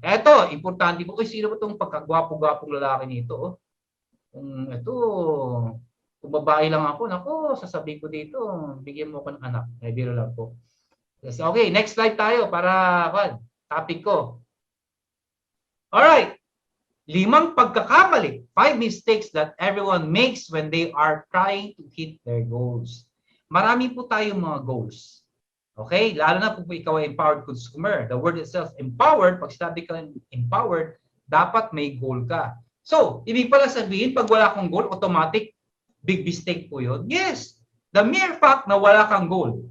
Eto, importante po. Uy, sino ba itong pagkagwapo-gwapong lalaki nito? Oh? Kung ito, kung babae lang ako, nako, sasabihin ko dito, bigyan mo ko ng anak. Ay, biro lang po. Yes, okay, next slide tayo para topic ko. Alright, 5 pagkakamali, 5 mistakes that everyone makes when they are trying to hit their goals. Marami po tayong mga goals. Okay? Lalo na kung ikaw ay empowered consumer. The word itself, empowered, pag sinabi ka empowered, dapat may goal ka. So, ibig pala sabihin, pag wala kang goal, automatic, big mistake po yun. Yes, the mere fact na wala kang goal,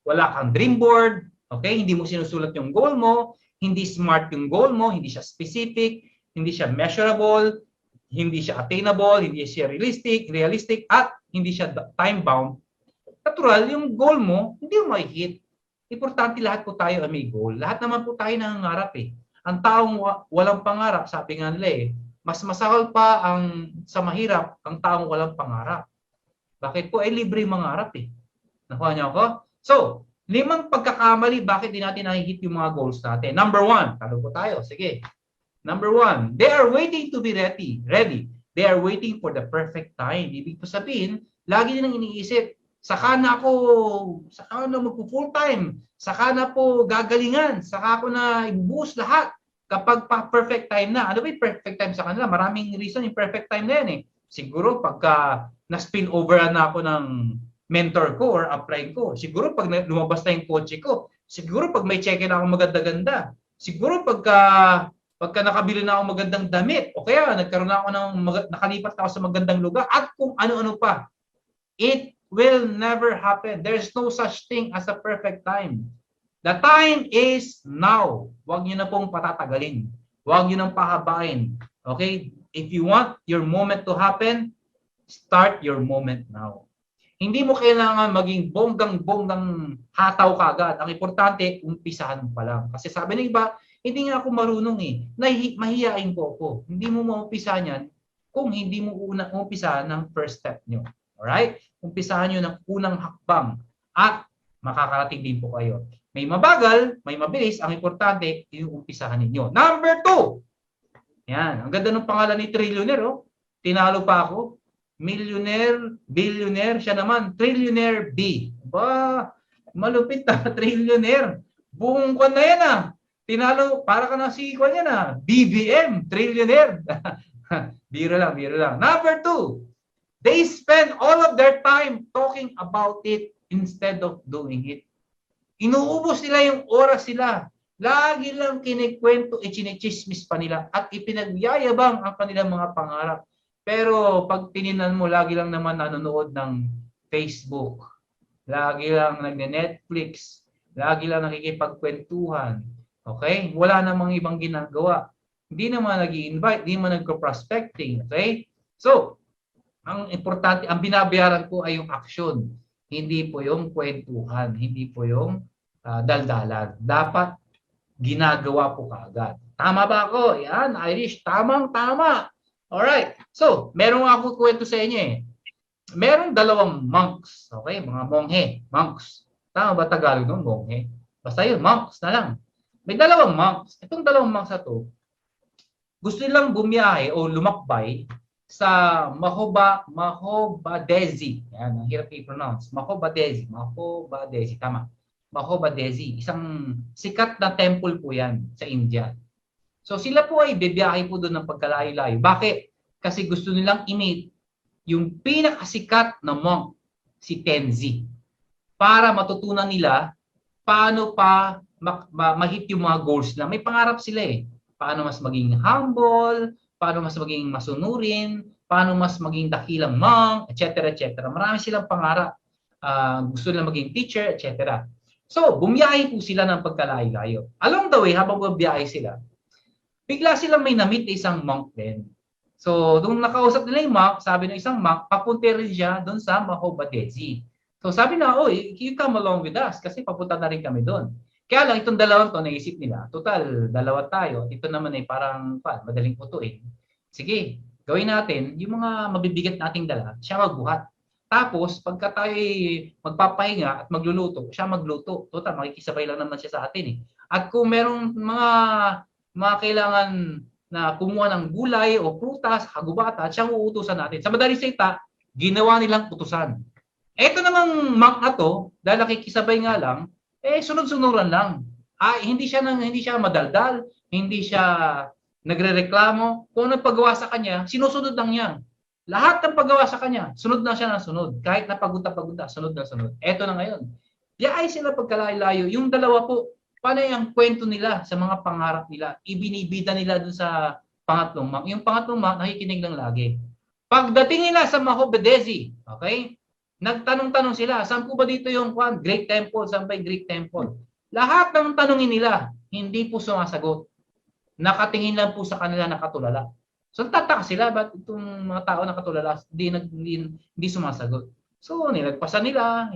wala kang dream board, okay? Hindi mo sinusulat yung goal mo, hindi smart yung goal mo, hindi siya specific, hindi siya measurable, hindi siya attainable, hindi siya realistic, at hindi siya time-bound. Natural, yung goal mo, hindi mo mai-hit. Importante lahat po tayo ay may goal. Lahat naman po tayo nangangarap eh. Ang taong walang pangarap, sabi nga nila eh, mas masahol pa ang sa mahirap ang taong walang pangarap. Bakit po? Eh, libre mangarap eh. Nakuha niyo ako? So, 5 pagkakamali, bakit di natin nakikita yung mga goals natin? Number 1, tanong po tayo. Sige. Number 1, they are waiting to be ready. They are waiting for the perfect time. Ibig po sabihin, lagi nilang iniisip, saka na magpo-full time, saka na po gagalingan, saka ako na ibubuhos lahat kapag perfect time na. Ano ba yung perfect time sa kanila? Maraming reason yung perfect time na yan eh. Siguro pagka na-spill over na ako ng mentor ko or upline ko, siguro pag lumabas na yung kotse ko, siguro pag may check-in ako maganda-ganda, siguro pagka nakabili na ako magandang damit, o kaya nagkaroon na ako nakalipat na ako sa magandang lugar, at kung ano-ano pa. It will never happen. There's no such thing as a perfect time. The time is now. Huwag nyo na pong patatagalin. Huwag nyo nang pahabain. Okay? If you want your moment to happen, start your moment now. Hindi mo kailangan maging bonggang-bonggang hataw kagad. Ang importante, umpisahan mo pa lang. Kasi sabi ng iba, hindi nga ako marunong eh. Mahihiyain po ako. Hindi mo maumpisahan yan kung hindi mo umpisahan ng first step nyo. Alright? Umpisahan nyo ng unang hakbang at makakarating din po kayo. May mabagal, may mabilis. Ang importante, yung umpisahan ninyo. Number 2. Yan. Ang ganda ng pangalan ni Trillionaire. Oh. Tinalo pa ako. Millionaire, billionaire, siya naman, trillionaire B. Ba, malupit na, trillionaire. Buong kwan na yan ah. Tinalo, para ka na si kwan yan ah. BBM, trillionaire. Biro lang. Number 2, they spend all of their time talking about it instead of doing it. Inuubos nila yung oras nila. Lagi lang kinikwento, chinichismis pa nila at ipinagyayabang ang kanilang mga pangarap. Pero pag tininan mo, lagi lang naman nanonood ng Facebook. Lagi lang nagne-Netflix. Lagi lang nakikipagkwentuhan. Okay? Wala namang ibang ginagawa. Hindi naman nag-i-invite, hindi naman nagko-prospecting. Okay? So, ang importante, ang binabayaran ko ay yung action. Hindi po yung kwentuhan. Hindi po yung daldalan. Dapat ginagawa po kaagad. Tama ba ako? Yan, Irish. Tamang-tama. Alright. So, meron ako kwento sa inyo eh. Merong 2 monks. Okay? Mga monghe. Monks. Tama ba Tagalog nun? Monghe. Basta yun, monks na lang. May 2 monks. Itong 2 monks na to, gusto nilang bumiyahe o lumakbay sa Mahobadesi. Yan, ang hirap i-pronounce. Mahobadesi. Tama. Mahobadesi. Isang sikat na temple po yan sa India. So sila po ay bibiyahe po doon ng pagkalayo-layo. Bakit? Kasi gusto nilang i-meet yung pinakasikat na monk, si Tenzi. Para matutunan nila paano pa ma-hit yung mga goals nila. May pangarap sila eh. Paano mas maging humble, paano mas maging masunurin, paano mas maging dakilang monk, etc. Marami silang pangarap. Gusto nilang maging teacher, etc. So, bumiyahe po sila ng pagkalayo-layo. Along the way, habang bumiyahe sila, bigla silang may na-meet isang monk din. So, nung nakausap nila yung monk, sabi ng isang monk, papunta rin siya doon sa Mahobadesi. So, sabi na, oh, you come along with us kasi papunta na rin kami doon. Kaya lang, itong 2 to, naisip nila, total, 2 tayo. Ito naman ay parang, madaling putuin. Sige, gawin natin, yung mga mabibigat nating dala, siya magbuhat. Tapos, pagka tayo magpapahinga at magluluto, siya magluto. Total, makikisabay lang naman siya sa atin eh. At kung merong mga mga kailangan na kumuha ng gulay o prutas, kagubata, at siyang uutusan natin. Sa madaling salita, ginawa nilang utusan. Ito namang monk na to, dahil nakikisabay nga lang, sunod-sunuran lang. Hindi siya madaldal, hindi siya nagrereklamo. Kung anong paggawa sa kanya, sinusunod lang niya. Lahat ng paggawa sa kanya, sunod na siya ng sunod. Kahit na pagunta, sunod na sunod. Ito na ngayon. Biyay sila pagkalayo-layo. Yung dalawa po, panay ang kwento nila sa mga pangarap nila. Ibinibida nila dun sa pangatlong monk. Yung pangatlong monk, nakikinig lang lagi. Pagdating nila sa Mahobedezi, okay? Nagtanong-tanong sila, saan po ba dito yung Great Temple? Saan ba yung Great Temple? Lahat ng tanongin nila, hindi po sumasagot. Nakatingin lang po sa kanila nakatulala. So tataka sila, ba't itong mga tao nakatulala, hindi sumasagot? So nilagpasan nila,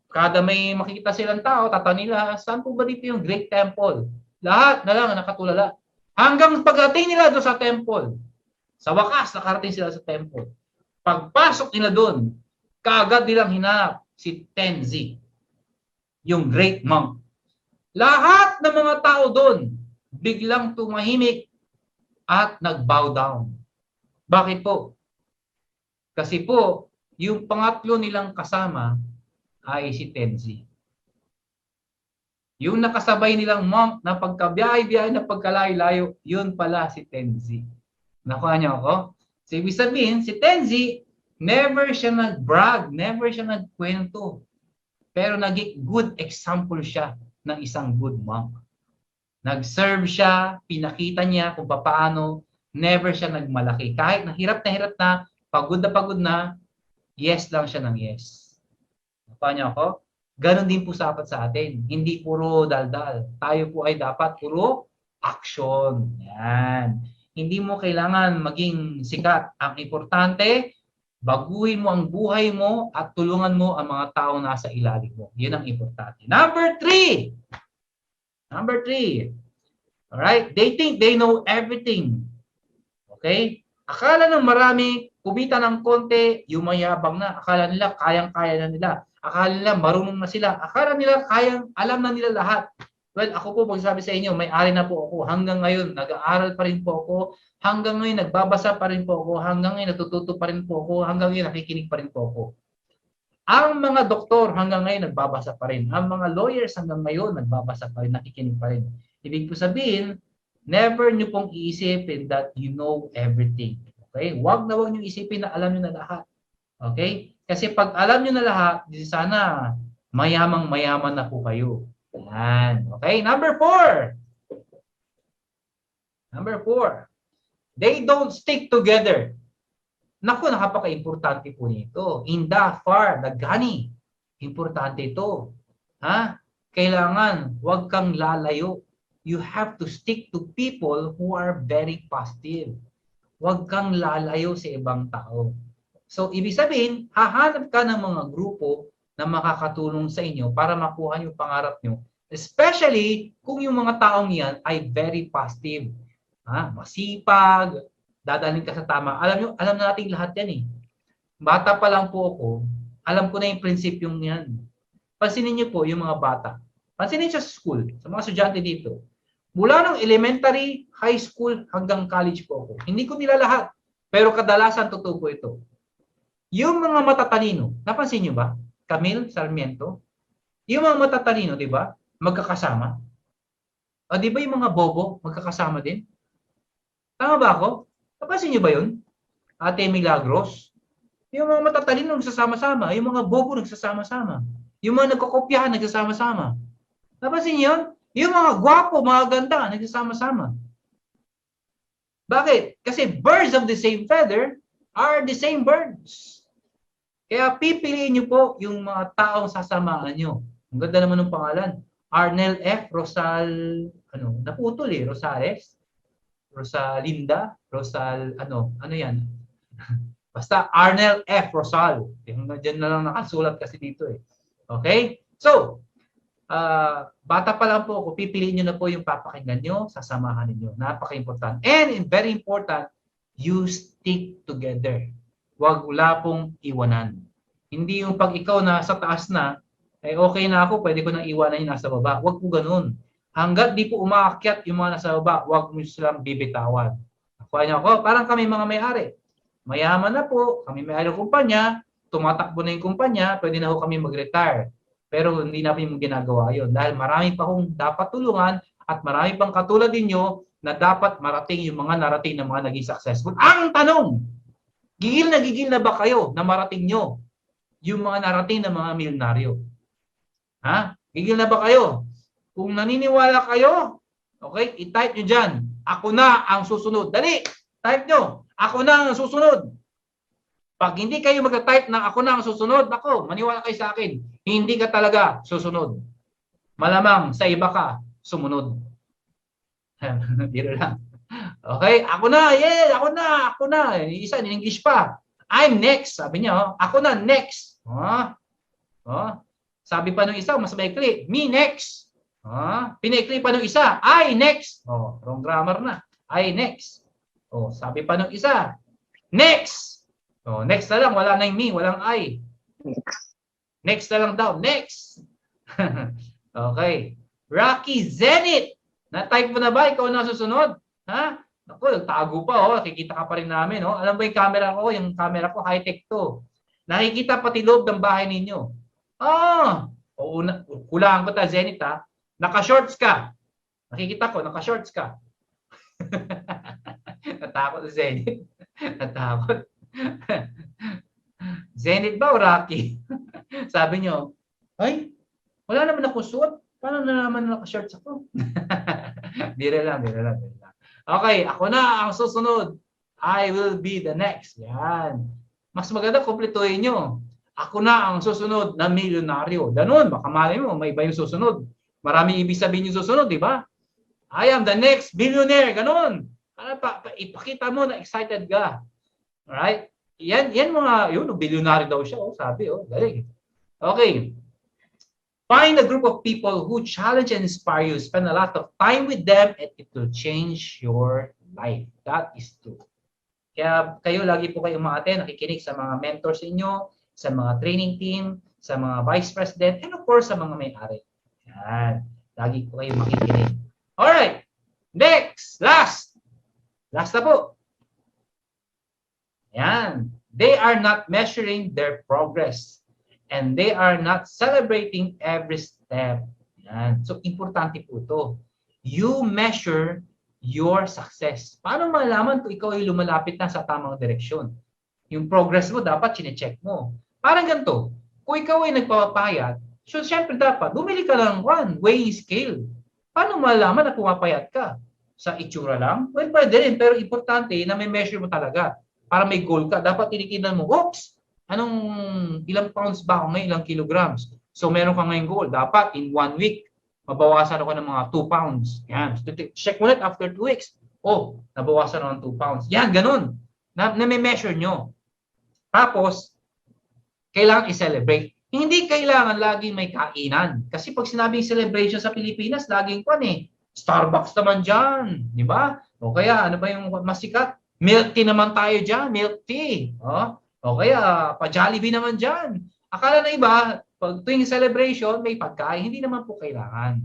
kada may makikita silang tao, tatanong nila, saan po ba dito yung Great Temple? Lahat na lang nakatulala. Hanggang pagdating nila doon sa temple, sa wakas nakarating sila sa temple. Pagpasok nila doon, kaagad nilang hinanap si Tenzi, yung great monk. Lahat ng mga tao doon, biglang tumahimik at nag-bow down. Bakit po? Kasi po, yung pangatlo nilang kasama ay si Tenzi. Yung nakasabay nilang monk na pagkabiyahe-biyahe na pagkalayo-layo, yun pala si Tenzi. Nakuha niyo ako? So, ibig sabihin, si Tenzi, never siya nag-brag, never siya nagkwento. Pero naging good example siya ng isang good monk. Nag-serve siya, pinakita niya kung paano, never siya nagmalaki. Kahit hirap na, pagod na, yes lang siya ng yes. Nakuha niyo ako? Ganon din po dapat sa atin. Hindi puro daldal. Tayo po ay dapat puro action. Yan. Hindi mo kailangan maging sikat. Ang importante, baguhin mo ang buhay mo at tulungan mo ang mga taong nasa ilalim mo. Yun ang importante. Number 3. Alright? They think they know everything. Okay? Akala ng marami, kumita ng konti, yumayabang na. Akala nila, kayang-kaya na nila. Akala nila, marunong na sila. Akala nila, alam na nila lahat. Well, ako po, magsasabi sa inyo, may-ari na po ako. Hanggang ngayon, nag-aaral pa rin po ako. Hanggang ngayon, nagbabasa pa rin po ako. Hanggang ngayon, natututo pa rin po ako. Hanggang ngayon, nakikinig pa rin po ako. Ang mga doktor, hanggang ngayon, nagbabasa pa rin. Ang mga lawyers, hanggang ngayon, nagbabasa pa rin, nakikinig pa rin. Ibig po sabihin, never nyo pong iisipin that you know everything. Okay? Huwag nyo isipin na alam nyo na lahat. Okay? Kasi pag alam nyo na lahat, sana mayamang-mayaman na po kayo. Yan. Okay? Number 4. They don't stick together. Naku, napaka-importante po nito. Inda, far, nagani. Importante ito. Kailangan, huwag kang lalayo. You have to stick to people who are very positive. Huwag kang lalayo sa ibang tao. So, ibig sabihin, hahanap ka ng mga grupo na makakatulong sa inyo para makuha yung pangarap nyo. Especially kung yung mga taong yan ay very positive. Masipag, dadalhin ka sa tama. Alam na natin lahat yan eh. Bata pa lang po ako, alam ko na yung prinsipyong yan. Pansinin niyo po yung mga bata. Pansinin siya sa school, sa mga estudyante dito. Mula ng elementary, high school, hanggang college po ako. Hindi ko nila lahat. Pero kadalasan totoo po ito. Yung mga matatalino, napansin niyo ba? Camille Sarmiento, yung mga matatalino, di ba? Magkakasama. Di ba yung mga bobo, magkakasama din? Tama ba ako? Napansin niyo ba yun? Ate Milagros, yung mga matatalino nagsasama-sama, yung mga bobo nagsasama-sama, yung mga nagkokopyahan nagsasama-sama. Napansin niyo yun? Yung mga gwapo, mga ganda, nagsasama-sama. Bakit? Kasi birds of the same feather are the same birds. Kaya pipiliin niyo po yung mga taong sasamaan niyo. Ang ganda naman ng pangalan. Arnel F. Rosal, naputol eh, Rosales. Rosalinda, ano yan? Basta Arnel F. Rosal. Diyan na lang nakasulat kasi dito eh. Okay? So, bata pa lang po, kung pipiliin nyo na po yung papakinggan nyo, sasamahan ninyo. Napaka-important. And very important, you stick together. Wala pong iwanan. Hindi yung pag ikaw nasa taas na, okay na ako, pwede ko nang iwanan yung nasa baba. Huwag po ganun. Hanggat di po umaakyat yung mga nasa baba, huwag mo silang bibitawan. Kuha niyo ako, parang kami mga may-ari. Mayaman na po, kami may-ari ng kumpanya, tumatakbo na yung kumpanya, pwede na ho kami mag-retire. Pero hindi namin yung ginagawa yun dahil marami pa hong dapat tulungan at marami pang katulad ninyo na dapat marating yung mga narating ng mga naging successful. Ang tanong, gigil na ba kayo na marating nyo yung mga narating ng mga milyonaryo? Ha? Gigil na ba kayo? Kung naniniwala kayo, okay, i-type nyo dyan. Ako na ang susunod. Dali, type nyo. Ako na ang susunod. Pag hindi kayo mag-type na ako na ang susunod, ako, maniwala kayo sa akin, hindi ka talaga susunod. Malamang sa iba ka, sumunod. Dito lang. Okay, ako na, yeah, ako na. Isa, in English pa. I'm next, sabi niya, oh. Ako na, next. Oh. Sabi pa nung isa, mas maikli, me next. Pinaikli pa nung isa, I next. Oh, wrong grammar na. I next. Oh, sabi pa nung isa, next. Oh, next na lang, wala na yung me, walang I. Next na lang daw, next. Okay. Rocky Zenith. Na-type mo na ba? Ikaw na susunod? Ha? Ako, nagtago pa, oh. Nakikita ka pa rin namin, oh. Alam mo yung camera ko? Yung camera ko, high-tech to. Nakikita pati loob ng bahay ninyo. Kulangan ko ta, Zenith, ha? Naka-shorts ka. Nakikita ko, naka-shorts ka. Natakot si Zenith. Natakot. Zenith ba o Rocky? Sabi nyo, ay, wala naman ako suot. Paano na naman naka-shorts ako? Bira lang. Okay, ako na ang susunod. I will be the next. Yan. Mas maganda, kumpletuhin nyo. Ako na ang susunod na milyonaryo. Ganun, baka mali mo, may iba yung susunod. Maraming ibig sabihin yung susunod, di ba? I am the next billionaire. Ganun. Ipakita mo na excited ka. Alright? Yan mga, yun, billionaire daw siya. Oh, sabi, oh, galing. Okay. Find a group of people who challenge and inspire you. Spend a lot of time with them and it will change your life. That is true. Kaya kayo, lagi po kayong umaattend, nakikinig sa mga mentors inyo, sa mga training team, sa mga vice president, and of course, sa mga may-ari. Yan. Lagi po kayong makikinig. Alright. Next. Last na po. Yan. They are not measuring their progress. And they are not celebrating every step. Yan. So, importante po ito. You measure your success. Paano malaman kung ikaw ay lumalapit na sa tamang direksyon? Yung progress mo, dapat chinecheck mo. Parang ganito. Kung ikaw ay nagpapayat, so, syempre dapat, bumili ka ng weighing scale. Paano malaman na pumapayat ka? Sa itsura lang? Well, pwede rin. Pero importante na may measure mo talaga. Para may goal ka. Dapat tinitignan mo, oops! Ilang pounds ba ako ngayon, ilang kilograms. So, meron ka ngayong goal. Dapat, in 1 week, mabawasan ako ng mga 2 pounds. Yan. So, check mo ulit after 2 weeks. Oh, nabawasan ako ng 2 pounds. Yan, ganun. Na may measure nyo. Tapos, kailangan i-celebrate. Hindi kailangan laging may kainan. Kasi pag sinabing celebration sa Pilipinas, laging Starbucks naman dyan. Di ba? O kaya, ano ba yung masikat? Milk tea naman tayo dyan. Milk tea. O kaya, pa-Jollibee naman dyan. Akala na iba, pag tuwing celebration, may pagkain. Hindi naman po kailangan.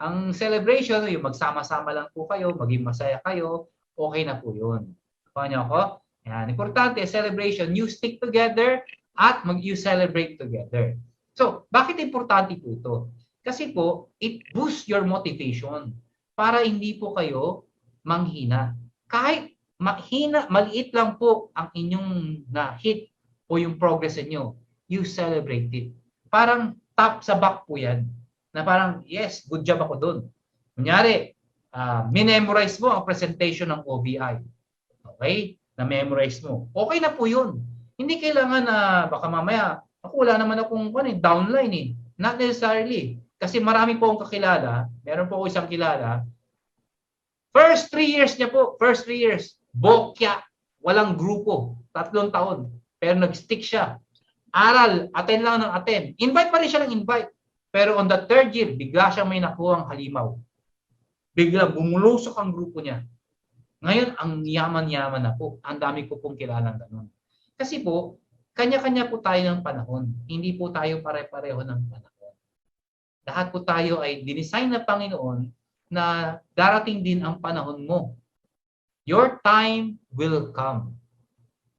Ang celebration, yung magsama-sama lang po kayo, maging masaya kayo, okay na po yun. Paano ako? Yan. Importante, celebration, you stick together at you celebrate together. So, bakit importante po ito? Kasi po, it boosts your motivation para hindi po kayo manghina. Kahit maliit lang po ang inyong na-hit o yung progress niyo, you celebrate it. Parang tap sa back po yan. Na parang, yes, good job ako dun. Kunyari, minemorize mo ang presentation ng OBI. Okay? Na-memorize mo. Okay na po yun. Hindi kailangan na baka mamaya, ako wala naman akong downline . Not necessarily. Kasi marami po akong kakilala. Meron po ako isang kilala. First 3 years niya po. First 3 years. Bokya. Walang grupo. 3 taon. Pero nag-stick siya. Aral. Attend lang ng attend. Invite pa rin siya ng invite. Pero on the 3rd year, bigla siyang may nakuhang halimaw. Bigla bumulusok ang grupo niya. Ngayon, ang yaman-yaman na po. Ang dami ko pong kilalang ganun. Kasi po, kanya-kanya po tayo ng panahon. Hindi po tayo pare-pareho ng panahon. Lahat po tayo ay dinesign na Panginoon na darating din ang panahon mo. Your time will come.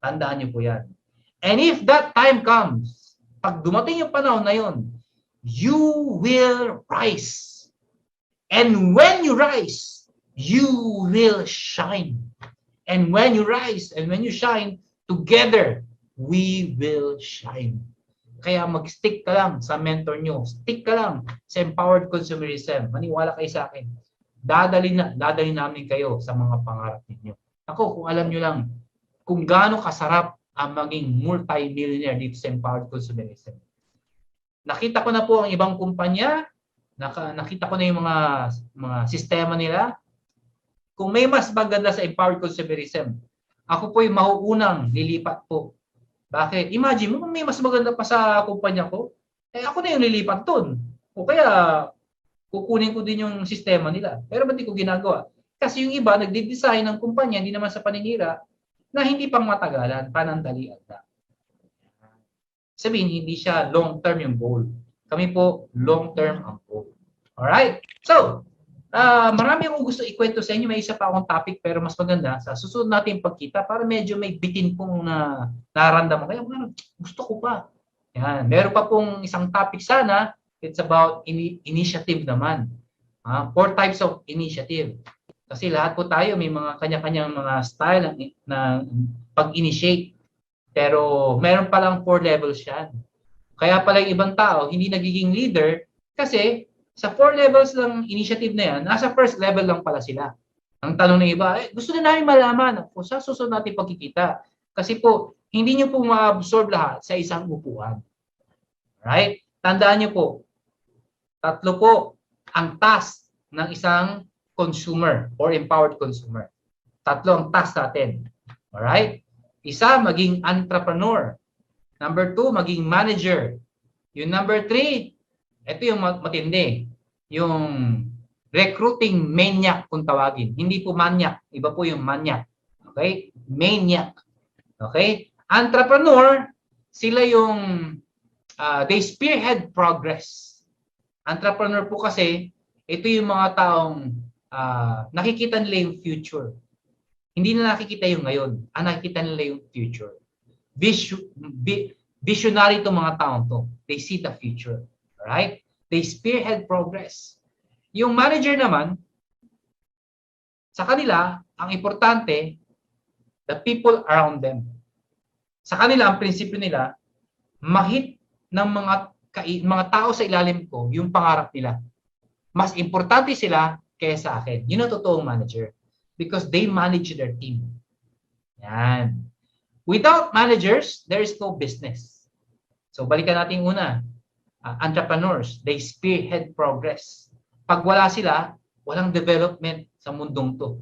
Tandaan niyo po yan. And if that time comes, pag dumating yung panahon na yun, you will rise. And when you rise, you will shine. And when you rise and when you shine, together, we will shine. Kaya mag-stick ka lang sa mentor nyo. Stick ka lang sa Empowered Consumerism. Maniwala kayo sa akin. Dadalhin namin kayo sa mga pangarap ninyo. Ako, kung alam nyo lang, kung gaano kasarap ang maging multi-millionaire dito sa Empowered Consumerism. Nakita ko na po ang ibang kumpanya, nakita ko na yung mga sistema nila. Kung may mas maganda sa Empowered Consumerism, ako po yung mauunang lilipat po. Bakit? Imagine mo, kung may mas maganda pa sa kumpanya ko, ako na yung lilipat doon. O kaya, kukunin ko din yung sistema nila. Pero ba't di ko ginagawa? Kasi yung iba, nagde-design ng kumpanya, hindi naman sa paninira, na hindi pang matagalan, panandalian na. Sabihin, hindi siya long-term yung goal. Kami po, long-term ang goal. Alright? So, marami akong gusto ikwento sa inyo. May isa pa akong topic pero mas maganda sa susunod natin pagkita para medyo may bitin pong nararamdaman. Kaya gusto ko pa. Yan. Meron pa pong isang topic sana. It's about initiative naman. 4 types of initiative. Kasi lahat po tayo may mga kanya-kanyang mga style na pag-initiate. Pero meron palang 4 levels yan. Kaya pala yung ibang tao hindi nagiging leader kasi sa 4 levels ng initiative na yan, nasa first level lang pala sila. Ang tanong ng iba, gusto na namin malaman kung sa susunod natin pagkikita. Kasi po, hindi nyo po ma-absorb lahat sa isang upuan. Right? Tandaan nyo po, 3 po ang task ng isang consumer or empowered consumer. 3 ang task natin. Alright? 1, maging entrepreneur. Number 2, maging manager. Yung number 3, ito yung matindi. Yung recruiting maniac kung tawagin. Hindi po maniac. Iba po yung maniac. Okay? Maniac. Okay? Entrepreneur, sila yung they spearhead progress. Entrepreneur po kasi, ito yung mga taong nakikita nila yung future. Hindi na nakikita yung ngayon. Nakikita nila yung future. Visionary itong mga taong to. They see the future. Right? They spearhead progress. Yung manager naman, sa kanila, ang importante, the people around them. Sa kanila, ang prinsipyo nila, mahit ng mga tao sa ilalim ko, yung pangarap nila. Mas importante sila kaysa sa akin. Yun ang totoong manager. Because they manage their team. Yan. Without managers, there is no business. So, balikan natin una. Entrepreneurs, they spearhead progress. Pag wala sila, walang development sa mundong to.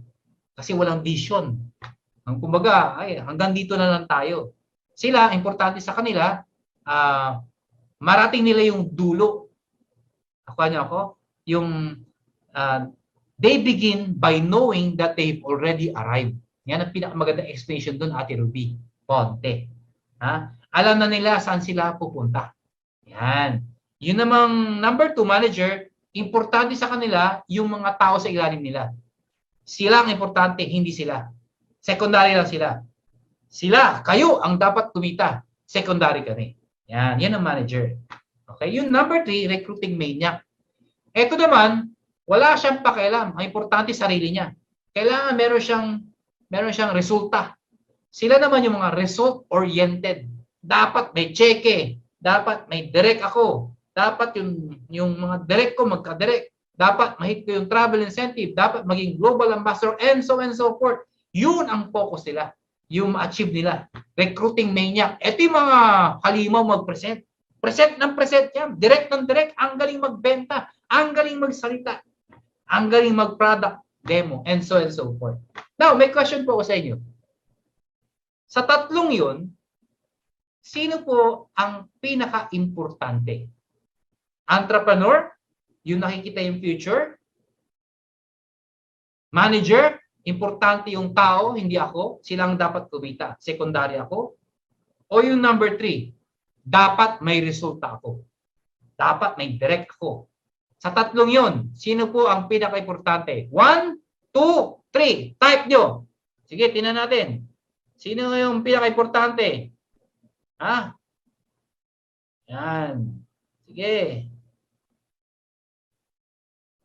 Kasi walang vision. Ang kumbaga, hanggang dito na lang tayo. Sila, importante sa kanila, marating nila yung dulo. They begin by knowing that they've already arrived. Yan ang pinakamagandang explanation doon, Ate Ruby. Ponte. Alam na nila saan sila pupunta. Yan. Yun namang number 2, manager, importante sa kanila yung mga tao sa ilalim nila. Sila ang importante, hindi sila. Secondary lang sila. Sila, kayo ang dapat kumita. Secondary kami. Yan ang manager. Okay, yung number 3, recruiting maniac. Ito naman, wala siyang pakialam. Ang importante sarili niya. Kailangan meron siyang resulta. Sila naman yung mga result-oriented. Dapat may cheque. Dapat may direct ako. Dapat yung mga direct ko magka-direct. Dapat mahit ko yung travel incentive. Dapat maging global ambassador and so forth. Yun ang focus nila. Yung ma-achieve nila. Recruiting maniac. Ito yung mga halimaw mag-present. Present ng present yan. Direct ng direct. Ang galing magbenta. Ang galing magsalita. Ang galing mag-product demo and so forth. Now, may question po ako sa inyo. Sa 3 yun, sino po ang pinaka-importante? Entrepreneur, yung nakikita yung future. Manager, importante yung tao, hindi ako. Silang dapat kumita. Secondary ako. O yung number 3, dapat may resulta ako. Dapat may direct ako. Sa tatlong yon, sino po ang pinaka-importante? 1, 2, 3. Type nyo. Sige, tingnan natin. Sino yung pinaka-importante? Ha? Yan. Sige.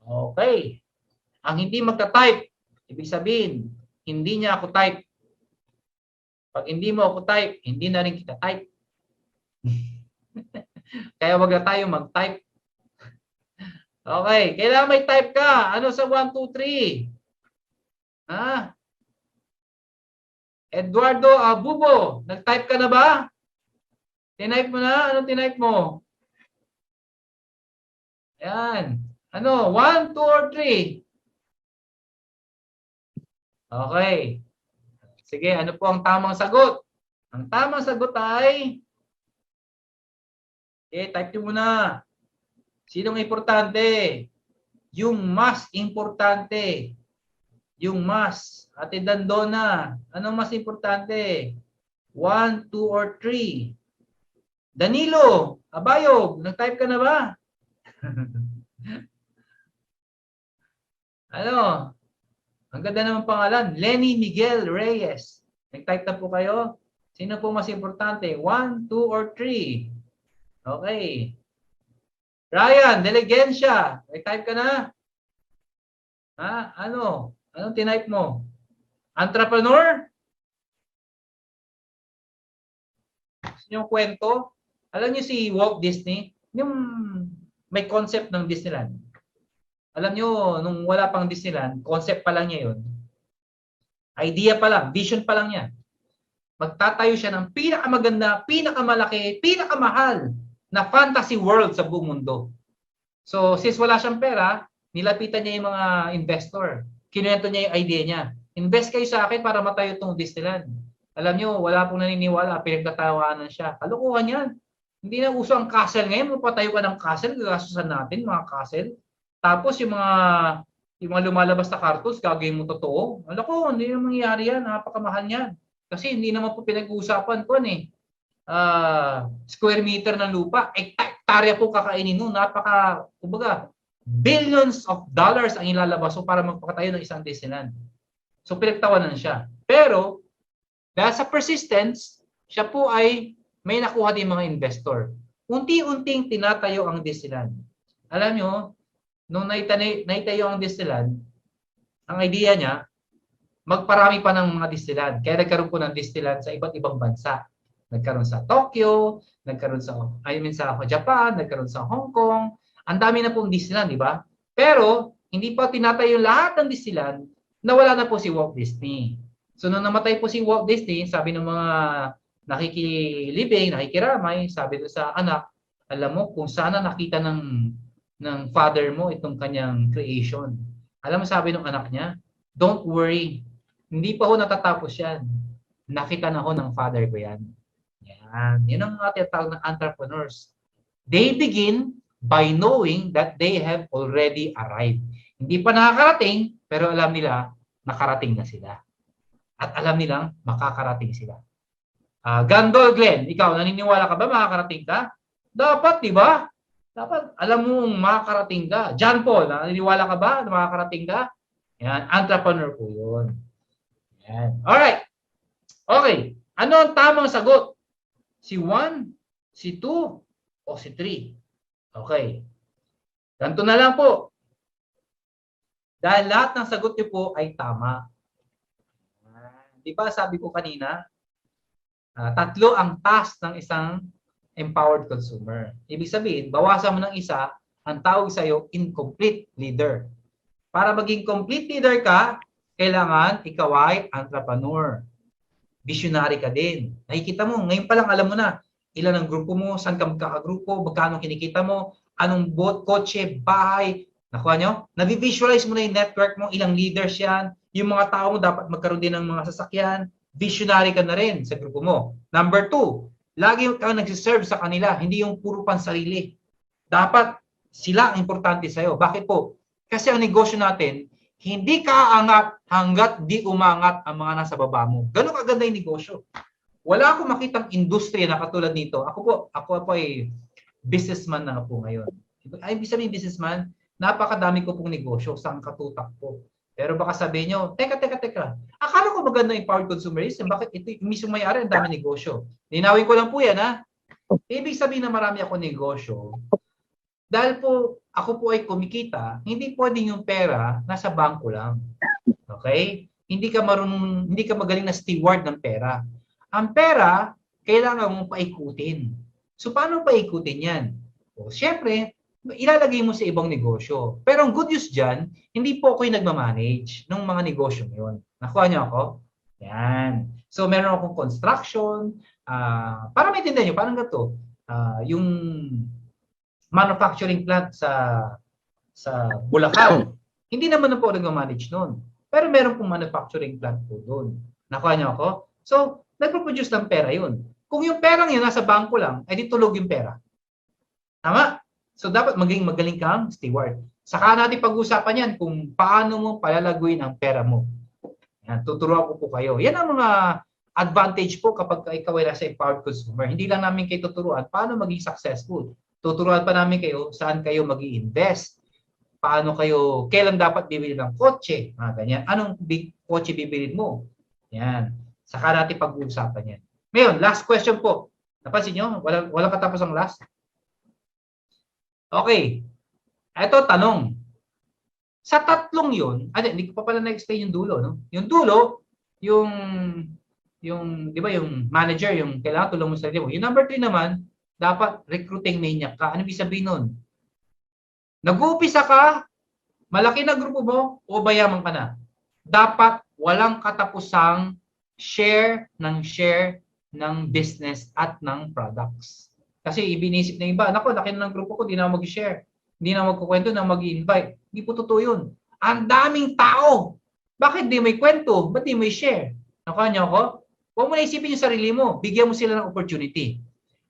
Okay. Ang hindi magta-type, ibig sabihin, hindi niya ako type. Pag hindi mo ako type, hindi na rin kita type. Kaya wag na tayo mag-type. Okay. Kailangan may type ka. Ano sa 1, 2, 3? Ha? Eduardo Abubo, nag-type ka na ba? Tinype mo na? Anong tinype mo? Ayan. Ano? 1, 2, or 3? Okay. Sige, ano po ang tamang sagot? Ang tamang sagot ay type nyo muna. Sinong importante? Yung mas importante. Yung mas. Ate Dandona, anong mas importante? 1, 2, or 3? Danilo, Abayog, nag-type ka na ba? Ano? Ang ganda naman pangalan. Lenny Miguel Reyes. Nag-type na po kayo? Sino po mas importante? 1, 2, or 3? Okay. Ryan, Diligencia. Nag-type ka na? Ha? Ano? Anong tinype mo? Entrepreneur? Yung kwento? Alam niyo si Walt Disney? Yung may concept ng Disneyland. Alam niyo, nung wala pang Disneyland, concept pa lang niya yun. Idea pa lang, vision pa lang niya. Magtatayo siya ng pinakamaganda, pinakamalaki, pinakamahal na fantasy world sa buong mundo. So, since wala siyang pera, nilapitan niya yung mga investor. Kinuwento niya yung idea niya. Invest kayo sa akin para matayo itong Disneyland. Alam niyo, wala pong naniniwala, pinagtatawanan siya. Kalukuhan yan. Hindi na uso ang castle ngayon. Mapatayo ka ng castle, gagastusan natin mga castle. Tapos yung mga lumalabas na cartoons, gagawin mo totoo. Alam ko, hindi na mangyayari yan. Napakamahal yan. Kasi hindi naman po pinag-uusapan ko square meter ng lupa. Hektarya po kakainin nun. Kumbaga, billions of dollars ang ilalabas para magpakatayo ng isang Disneyland. So, pinagtawanan siya. Pero, dahil sa persistence, siya po ay may nakuha din mga investor. Unti-unting tinatayo ang Disneyland. Alam nyo, nung naitayo ang Disneyland, ang idea niya, magparami pa ng mga Disneyland. Kaya nagkaroon po ng Disneyland sa iba't ibang bansa. Nagkaroon sa Tokyo, nagkaroon sa Japan, nagkaroon sa Hong Kong. Ang dami na pong Disneyland, di ba? Pero, hindi pa tinatayo lahat ng Disneyland na wala na po si Walt Disney. So, nung namatay po si Walt Disney, sabi ng mga nakikilibing, nakikiramay, sabi doon sa anak, alam mo, kung sana nakita ng father mo itong kanyang creation. Alam mo, sabi ng anak niya, don't worry, hindi pa ho natatapos yan. Nakita na ho ng father ko yan. Yan. Yan ang mga tinatawag ng entrepreneurs. They begin by knowing that they have already arrived. Hindi pa nakakarating, pero alam nila, nakarating na sila. At alam nilang, makakarating sila. Gandol Glenn, ikaw, naniniwala ka ba makakarating ka? Dapat, di ba? Dapat, alam mo makakarating ka. John Paul, naniniwala ka ba na makakarating ka? Yan, entrepreneur po yun. Yan. Alright. Okay. Ano ang tamang sagot? Si 1, si 2, o si 3? Okay. Ganito na lang po. Dahil lahat ng sagot niyo po ay tama. Di ba sabi ko kanina, tatlo ang task ng isang empowered consumer. Ibig sabihin, bawasan mo ng isa, ang tawag sa iyo, incomplete leader. Para maging complete leader ka, kailangan ikaw ay entrepreneur. Visionary ka din. Nakikita mo, ngayon pa lang alam mo na, ilan ang grupo mo, saan ka magkakagrupo, magkano kinikita mo, anong boat, kotse, bahay. Nakuha nyo? Navivisualize mo na yung network mo, ilang leaders yan, yung mga tao mo dapat magkaroon din ng mga sasakyan, visionary ka na rin sa grupo mo. Number 2, lagi ka nagsiserve sa kanila, hindi yung puro pansarili. Dapat sila ang importante sa'yo. Bakit po? Kasi ang negosyo natin, hindi ka aangat hanggat di umangat ang mga nasa baba mo. Ganun kaganda yung negosyo. Wala akong makitang industriya na katulad nito. Ako po ay businessman na po ngayon. Ay, ibig sabihin businessman, napakadami ko pong negosyo, sangkatutak po. Pero baka sabihin nyo, teka. Akala ko maganda yung powered consumerism. Bakit ito yung mismo may-ari, ang dami negosyo? Linawin ko lang po yan, ha? Ibig sabihin na marami ako negosyo. Dahil po, ako po ay kumikita, hindi pwedeng yung pera nasa bangko lang. Okay? Hindi ka magaling na steward ng pera. Ang pera, kailangan mong paikutin. So, paano paikutin yan? O, syempre, ilalagay mo sa ibang negosyo. Pero ang good news dyan, hindi po ako yung nagmamanage ng mga negosyo yun. Nakuha niyo ako? Yan. So, meron akong construction. Para maintindihan nyo, parang gato. Yung manufacturing plant sa Bulacan. Hindi naman na po nagmamanage nun. Pero meron pong manufacturing plant po doon. Nakuha niyo ako? So, nagpo-produce ng pera yun. Kung yung perang yun nasa bangko lang, ay ditulog yung pera. Tama? So, dapat maging magaling kang steward. Saka natin pag-usapan yan kung paano mo palalaguin ang pera mo. Yan, tuturuan ko po kayo. Yan ang mga advantage po kapag ikaw ay nasa empowered consumer. Hindi lang namin kayo tuturuan paano maging successful. Tuturuan pa namin kayo saan kayo mag-i-invest. Paano kayo, kailan dapat bibili ng kotse, ganyan. Anong kotse bibili mo? Yan. Saka natin pag-uusapan yan. Ngayon, last question po. Napansin nyo? Walang katapos ang last. Okay. Ito, tanong. Sa tatlong yun, hindi ko pa pala na-explain yung dulo, no? Yung dulo, yung di ba, yung manager, yung kailangan tulong mo sa sarili mo. Yung number 3 naman, dapat recruiting maniac ka. Ano ibig sabihin nun? Nag-uumpisa ka, malaki na grupo mo, o bayaman ka na. Dapat walang katapusang share ng business at ng products. Kasi ibinisip ng iba, naku, laki na ng grupo ko, di na mag-share. Hindi na magkukwento na mag-invite. Hindi po totoo yun. Ang daming tao. Bakit di may kwento? Ba't di may share? Nakuha niyo ako? Huwag mo na isipin yung sarili mo. Bigyan mo sila ng opportunity.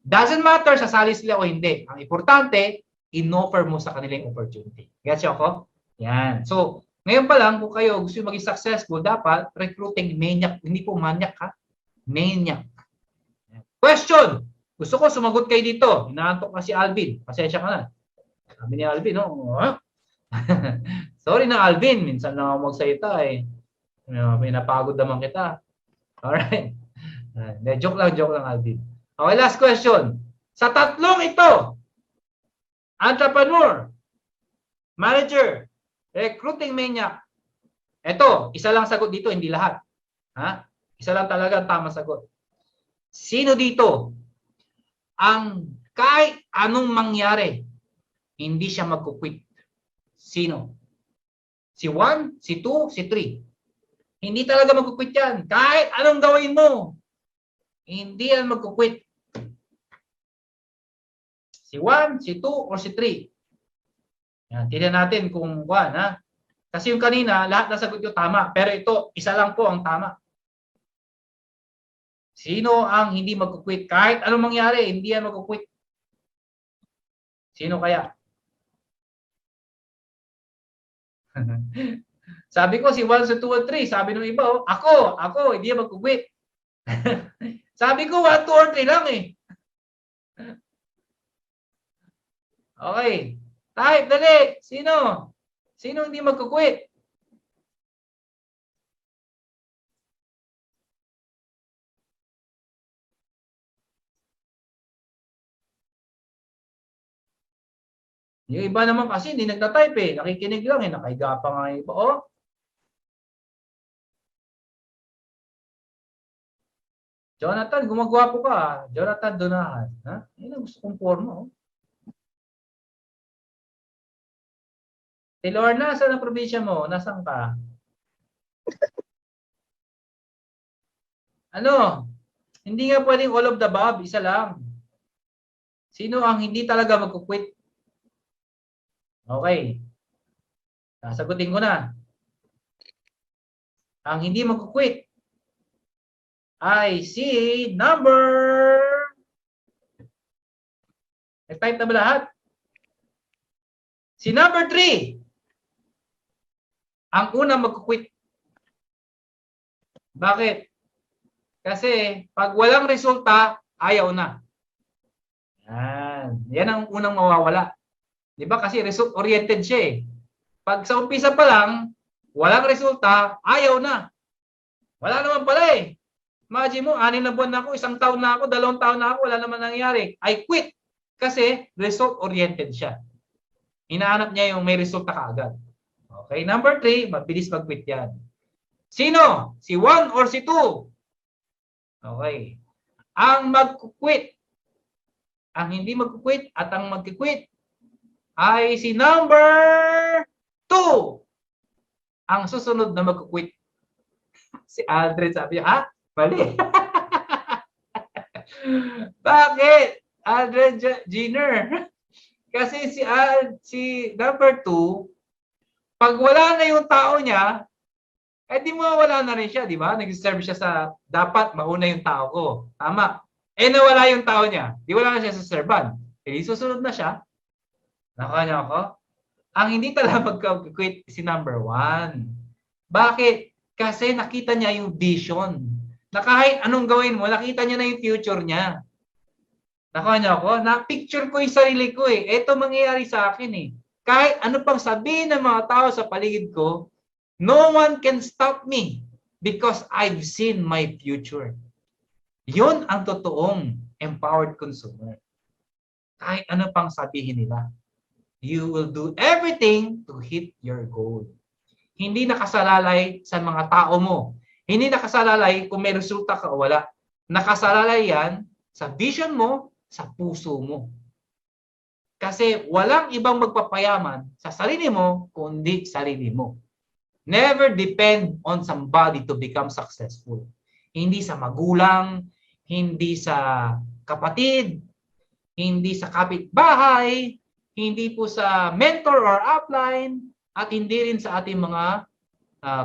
Doesn't matter sasali sila o hindi. Ang importante, in-offer mo sa kanila yung opportunity. Gets ako? Yan. So, ngayon pa lang, kung kayo gusto yung maging successful, dapat recruiting maniac. Hindi po maniac, ha? Maniac. Question! Gusto ko sumagot kayo dito. Inaantok na si Alvin. Pasensya ka na. Sabi ni Alvin, no? Sorry na, Alvin. Minsan lang ako magsalita eh. Pinapagod naman kita. Alright. Joke lang, Alvin. Okay, last question. Sa tatlong ito, entrepreneur, manager, recruiting maniac. Ito, isa lang sagot dito, hindi lahat. Ha? Isa lang talaga ang tamang sagot. Sino dito ang kahit anong mangyari, hindi siya magkukwit? Sino? Si 1, si 2, si 3. Hindi talaga magkukwit yan. Kahit anong gawin mo, hindi yan magkukwit. Si 1, si 2, or si 3. Yan, tignan natin kung 1, ha? Kasi yung kanina, lahat na sagot yung tama. Pero ito, isa lang po ang tama. Sino ang hindi magkukwit? Kahit anong mangyari, hindi yan magkukwit. Sino kaya? Sabi ko, si 1, si 2, at 3. Sabi ng iba, oh, ako, hindi yan magkukwit. Sabi ko, 1, 2, or 3 lang eh. Okay. Type, dali. Sino? Sino hindi magkukwit? Yung iba naman kasi hindi nagtatype eh. Nakikinig lang eh. Nakahiga pa nga yung iba. Oh. Jonathan, gumagwapo ka. Jonathan Donahan. Ha? Yan ang gusto kong porno. Oh. Lorna, saan ang probinsya mo? Nasaan ka? Ano? Hindi nga pwedeng all of the above. Isa lang. Sino ang hindi talaga magkukwit? Okay. Sasagutin ko na. Ang hindi magkukwit ay si number. Nag-type na ba lahat? Si number 3. Ang unang magkukwit. Bakit? Kasi pag walang resulta, ayaw na. Yan. Yan ang unang mawawala. Di ba? Kasi result-oriented siya eh. Pag sa umpisa pa lang, walang resulta, ayaw na. Wala naman pala eh. Imagine mo, 6 na buwan na ako, 1 taon na ako, 2 taon na ako, wala naman nangyari. I quit. Kasi result-oriented siya. Hinahanap niya yung may resulta kaagad. Okay, number 3, mabilis mag-quit yan. Sino? Si 1 or si 2? Okay. Ang mag-quit, ang hindi mag-quit at ang mag-quit ay si number 2. Ang susunod na mag-quit. Si Aldred sabi niya, ha? Mali. Bakit? Aldred Jenner. Kasi si number 2, pag wala na yung tao niya, eh di mawala na rin siya, di ba? Nag-serve siya sa dapat mauna yung tao ko. Tama. Eh nawala yung tao niya. Di wala na siya sa serban. Eh susunod na siya. Nakanya ako. Ang hindi talaga mag-quit si number 1. Bakit? Kasi nakita niya yung vision. Na kahit anong gawin mo, nakita niya na yung future niya. Nakanya ako. Na-picture ko yung sarili ko eh. Ito mangyayari sa akin eh. Kahit ano pang sabihin ng mga tao sa paligid ko, no one can stop me because I've seen my future. Yun ang totoong empowered consumer. Kahit ano pang sabihin nila, you will do everything to hit your goal. Hindi nakasalalay sa mga tao mo. Hindi nakasalalay kung may resulta ka o wala. Nakasalalay yan sa vision mo, sa puso mo. Kasi walang ibang magpapayaman sa sarili mo, kundi sarili mo. Never depend on somebody to become successful. Hindi sa magulang, hindi sa kapatid, hindi sa kapitbahay, hindi po sa mentor or upline, at hindi rin sa ating mga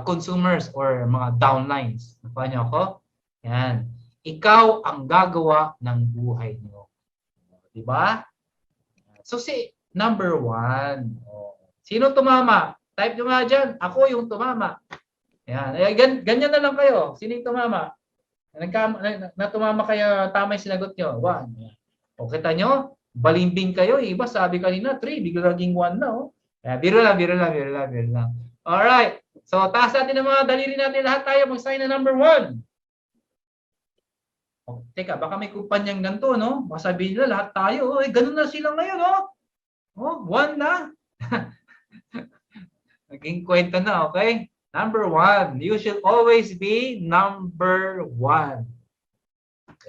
consumers or mga downlines. Nakuha niyo ako? Yan. Ikaw ang gagawa ng buhay niyo. Diba? So si number 1. Sino tumama? Type nyo nga dyan. Ako yung tumama. Yan. Ganyan na lang kayo. Sino yung tumama? Natumama kayo, tama yung sinagot nyo. 1. O kita nyo? Balimbing kayo. Iba sabi kanina 3. Bigla naging 1 na. Oh. Biro lang. Alright. So, taas natin ang mga daliri natin. Lahat tayo mag-sign na number 1. Oh, teka, baka may kumpanyang ganito, no? Baka sabihin nila, lahat tayo. Oh, ganun na sila ngayon, no? Oh, 1 na. Naging kwenta na, okay? Number 1. You should always be number 1.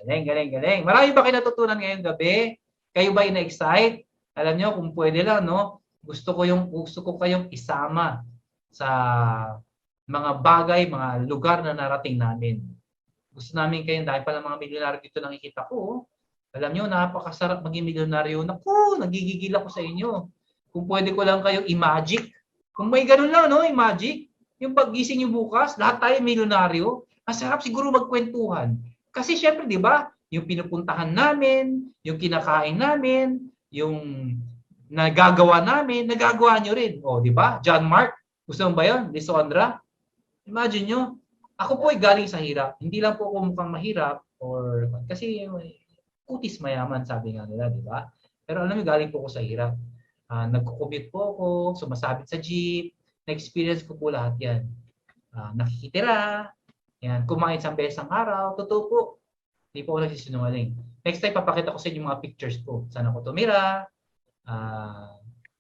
Galing. Marami ba kayo natutunan ngayong gabi? Kayo ba na-excite? Alam nyo, kung pwede lang, no? Gusto ko kayong isama sa mga bagay, mga lugar na narating namin. Gusto namin kayo, dahil pala mga milyonaryo dito nakikita ko. Alam nyo, napakasarap maging milyonaryo. Naku, nagigigil ako sa inyo. Kung pwede ko lang kayo i-magic. Kung may ganun lang, no, i-magic. Yung paggising nyo bukas, lahat tayo milyonaryo. Masarap siguro magkwentuhan. Kasi syempre, di ba, yung pinupuntahan namin, yung kinakain namin, yung nagagawa namin, nagagawa nyo rin. O, di ba? John Mark, gusto mo ba yun? Lisandra? Imagine nyo, ako po ay galing sa hirap. Hindi lang po ako mukhang mahirap or kasi kutis mayaman, sabi nga nila, di ba? Pero alam mo, galing po ako sa hirap. Nagko-commute po ako, sumasabit sa jeep, na-experience ko po lahat yan. Nakikitira, yan, kumain isang beses ang araw, totoo po. Hindi po ako nagsisinungaling. Next time, papakita ko sa inyo yung mga pictures ko. Saan ako tumira,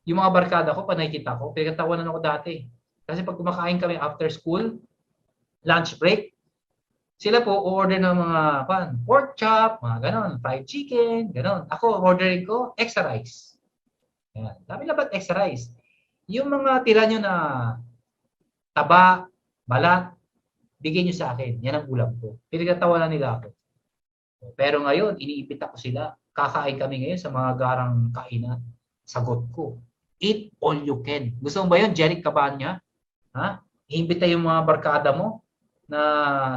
yung mga barkada ko, nakikita ko, pinagtawanan ako dati. Kasi pag kumakain kami after school, lunch break, sila po order ng mga pork chop, mga ganon, fried chicken, ganon. Ako, ordering ko, extra rice. Yan. Sabi lang ba't extra rice? Yung mga tira nyo na taba, balat, bigyan nyo sa akin. Yan ang ulam ko. Pinagtawanan nila ako. Pero ngayon, iniipit ako sila. Kakain kami ngayon sa mga garang kainan. Sagot ko, eat all you can. Gusto mo ba yun, Jeric Cabanya? Ha? Iimbita yung mga barkada mo na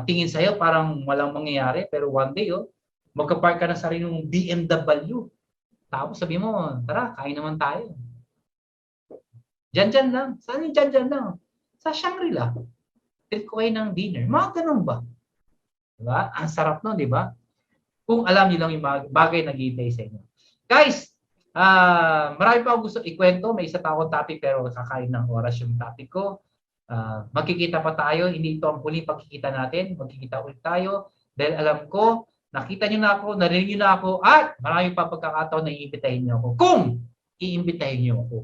tingin sa'yo parang walang mangyayari. Pero one day, magka-park ka na sarili ng BMW. Tapos sabi mo, tara, kain naman tayo. Diyan lang. Saan yung diyan lang? Sa Shangri-La. Treat ko kayo ng dinner. Mga ganun ba? Diba? Ang sarap nun, di ba? Kung alam niyo lang yung bagay na naghihintay sa inyo. Guys, Marami pa akong gusto ikwento. May isa pa akong topic pero kakain ng oras yung topic ko. Magkikita pa tayo. Hindi ito ang huling pagkikita natin. Magkikita ulit tayo. Dahil alam ko, nakita nyo na ako, narinig nyo na ako, at marami pa pagkakataon na iimbitahin nyo ako. Kung iimbitahin nyo ako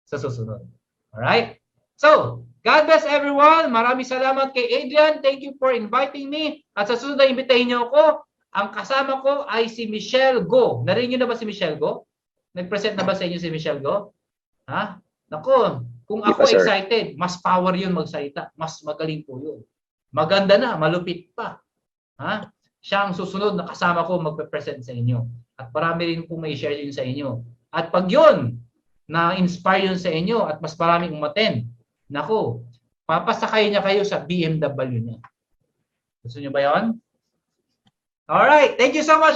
sa susunod. Alright? So, God bless everyone. Maraming salamat kay Adrian. Thank you for inviting me. At sa susunod na imbitahin nyo ako, ang kasama ko ay si Michelle Go. Narinig nyo na ba si Michelle Go? Nag-present na ba sa inyo si Michelle Go? Ha? Naku, kung ako excited, mas power yun magsalita. Mas magaling po yun. Maganda na, malupit pa. Ha? Siya ang susunod na kasama ko magpe-present sa inyo. At marami rin po may share yun sa inyo. At pag yun, na-inspire yun sa inyo at mas maraming umaten, naku, papasakay niya kayo sa BMW niya. Gusto niyo ba yun? Alright, thank you so much.